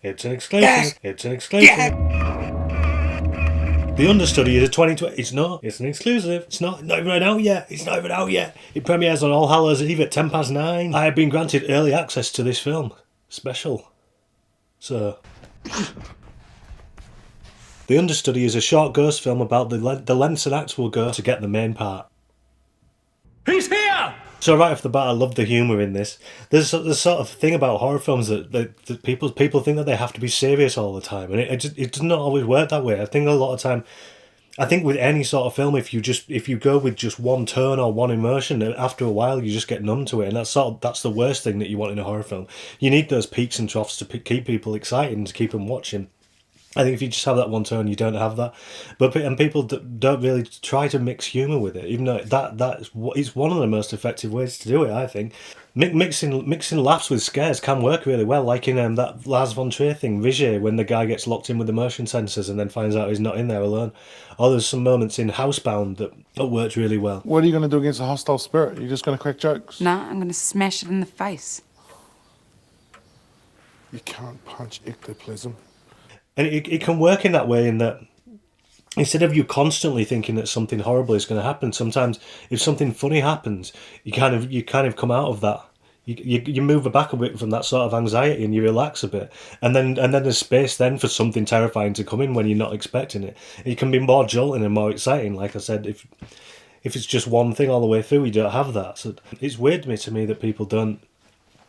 It's an exclusive. Yes. It's an exclusive. Yes. The Understudy is a 2020. It's not. It's an exclusive. It's not even out yet. It's not even out yet. It premieres on All Hallows Eve at 9:10. I have been granted early access to this film. Special. So. The Understudy is a short ghost film about the lengths an actor will go to get the main part. He's here! So right off the bat, I love the humour in this. There's sort of thing about horror films that people think that they have to be serious all the time, and it does not always work that way. I think a lot of time, I think with any sort of film, if you go with just one tone or one emotion, after a while you just get numb to it, and that's the worst thing that you want in a horror film. You need those peaks and troughs to keep people excited and to keep them watching. I think if you just have that one tone, you don't have that. And people don't really try to mix humour with it, even though it's one of the most effective ways to do it, I think. Mixing laughs with scares can work really well, like in that Lars von Trier thing, Vigier, when the guy gets locked in with the motion sensors and then finds out he's not in there alone. Or there's some moments in Housebound that worked really well. What are you going to do against a hostile spirit? You're just going to crack jokes? Nah, I'm going to smash it in the face. You can't punch ectoplasm. And it can work in that way, in that instead of you constantly thinking that something horrible is going to happen, sometimes if something funny happens, you kind of come out of that. You move back a bit from that sort of anxiety and you relax a bit, and then there's space then for something terrifying to come in when you're not expecting it. It can be more jolting and more exciting. Like I said, if it's just one thing all the way through, you don't have that. So it's weird to me that people don't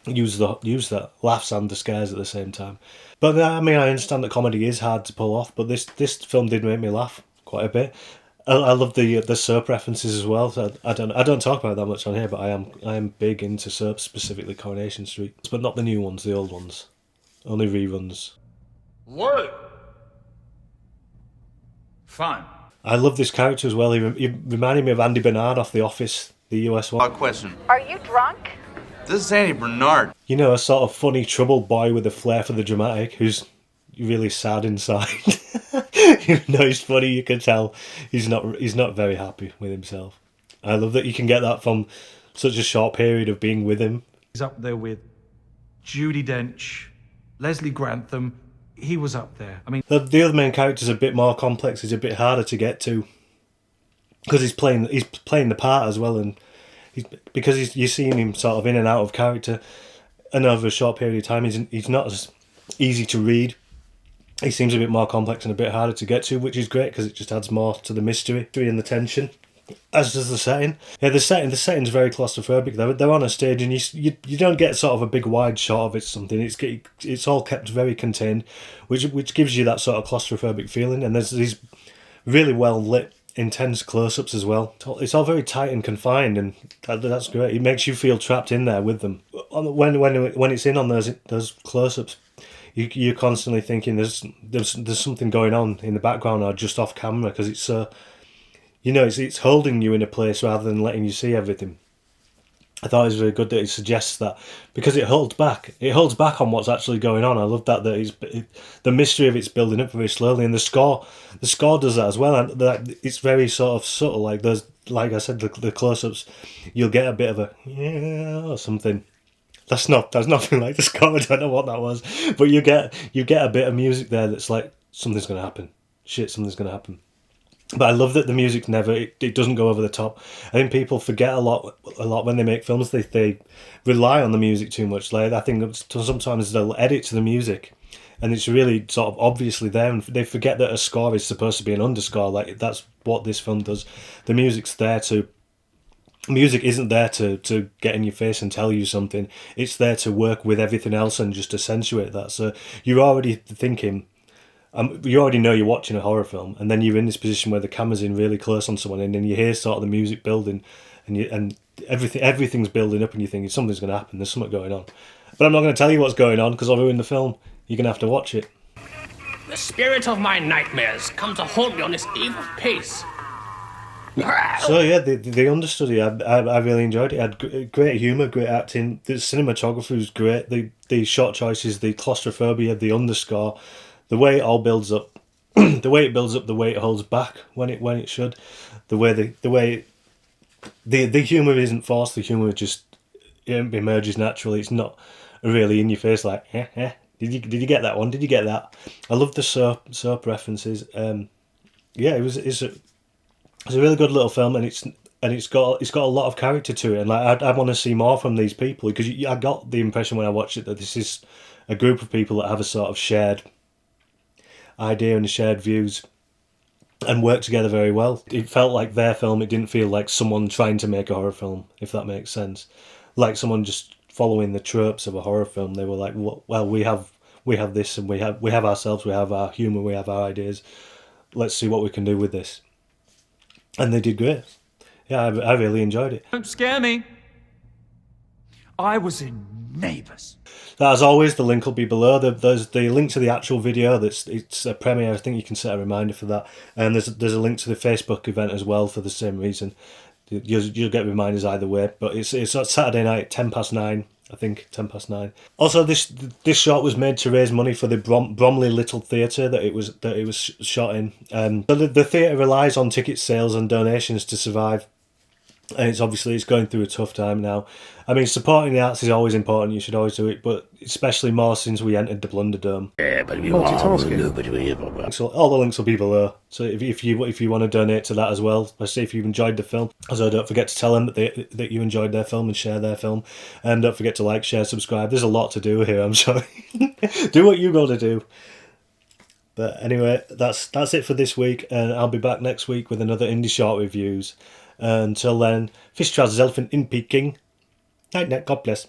use that laughs and the scares at the same time. But I mean, I understand that comedy is hard to pull off, but this film did make me laugh quite a bit. I love the soap references as well. So I don't talk about that much on here, but I am big into soaps, specifically Coronation Street, but not the new ones, the old ones, only reruns. What? Fun. I love this character as well. He reminded me of Andy Bernard off The Office, the US one. Question. Are you drunk? This is Andy Bernard. You know, a sort of funny, troubled boy with a flair for the dramatic, who's really sad inside. Even though he's funny, you can tell he's not very happy with himself. I love that you can get that from such a short period of being with him. He's up there with Judi Dench, Leslie Grantham. He was up there. I mean, the other main character's a bit more complex. He's a bit harder to get to because he's playing the part as well, and you're seeing him sort of in and out of character, and over a short period of time, he's not as easy to read. He seems a bit more complex and a bit harder to get to, which is great because it just adds more to the mystery and the tension. As does the setting. Yeah, the setting's very claustrophobic. They're on a stage, and you don't get sort of a big wide shot of it. Something it's all kept very contained, which gives you that sort of claustrophobic feeling. And there's these really well lit, intense close-ups as well. It's all very tight and confined, and that's great. It makes you feel trapped in there with them. When it's in on those close-ups, you're constantly thinking there's something going on in the background or just off camera, because it's so. It's holding you in a place rather than letting you see everything. I thought it was very good that it suggests that, because it holds back on what's actually going on. I love that the mystery of it's building up very slowly, and the score does that as well. And that it's very sort of subtle. Like like I said, the close-ups, you'll get a bit of a yeah or something. That's nothing like the score. I don't know what that was, but you get a bit of music there that's like something's gonna happen. Something's gonna happen. But I love that the music it doesn't go over the top. I think people forget a lot when they make films. They rely on the music too much. Like, I think sometimes they'll edit to the music, and it's really sort of obviously there, and they forget that a score is supposed to be an underscore. Like, that's what this film does. The music isn't there to get in your face and tell you something. It's there to work with everything else and just accentuate that. So you're already thinking. You already know you're watching a horror film, and then you're in this position where the camera's in really close on someone, and then you hear sort of the music building, and everything's building up, and you're thinking something's going to happen. There's something going on, but I'm not going to tell you what's going on because I'll ruin the film. You're going to have to watch it. The spirit of my nightmares come to haunt me on this eve of peace. So yeah, the Understudy, I really enjoyed it. It had great humour, great acting. The cinematography was great. The shot choices, the claustrophobia, the underscore. The way it all builds up, the way it holds back when it should, the humour isn't forced. The humour just emerges naturally. It's not really in your face like Did you get that one? Did you get that? I love the soap references. Yeah, it's a really good little film, and it's got a lot of character to it, and like I want to see more from these people, because I got the impression when I watched it that this is a group of people that have a sort of shared idea and shared views and work together very well. It felt like their film. It didn't feel like someone trying to make a horror film, if that makes sense. Like someone just following the tropes of a horror film. They were like, well, we have this, and we have ourselves, we have our humour, we have our ideas. Let's see what we can do with this. And they did great. Yeah, I really enjoyed it. Don't scare me. I was in Neighbours. As always, the link will be below. There's the link to the actual video. It's a premiere. I think you can set a reminder for that. And there's a link to the Facebook event as well for the same reason. You'll get reminders either way. But it's Saturday night, 9:10. I think 9:10. Also, this short was made to raise money for the Bromley Little Theatre that it was shot in. So the theatre relies on ticket sales and donations to survive. And it's going through a tough time now. I mean, supporting the arts is always important. You should always do it, but especially more since we entered the Blunderdome. So all the links will be below. So if you want to donate to that as well, especially if you've enjoyed the film, also don't forget to tell them that you enjoyed their film and share their film, and don't forget to like, share, subscribe. There's a lot to do here. I'm sorry. Do what you got to do. But anyway, that's it for this week, and I'll be back next week with another indie short reviews. Until then, fish trousers, elephant in Peking. Night, God bless.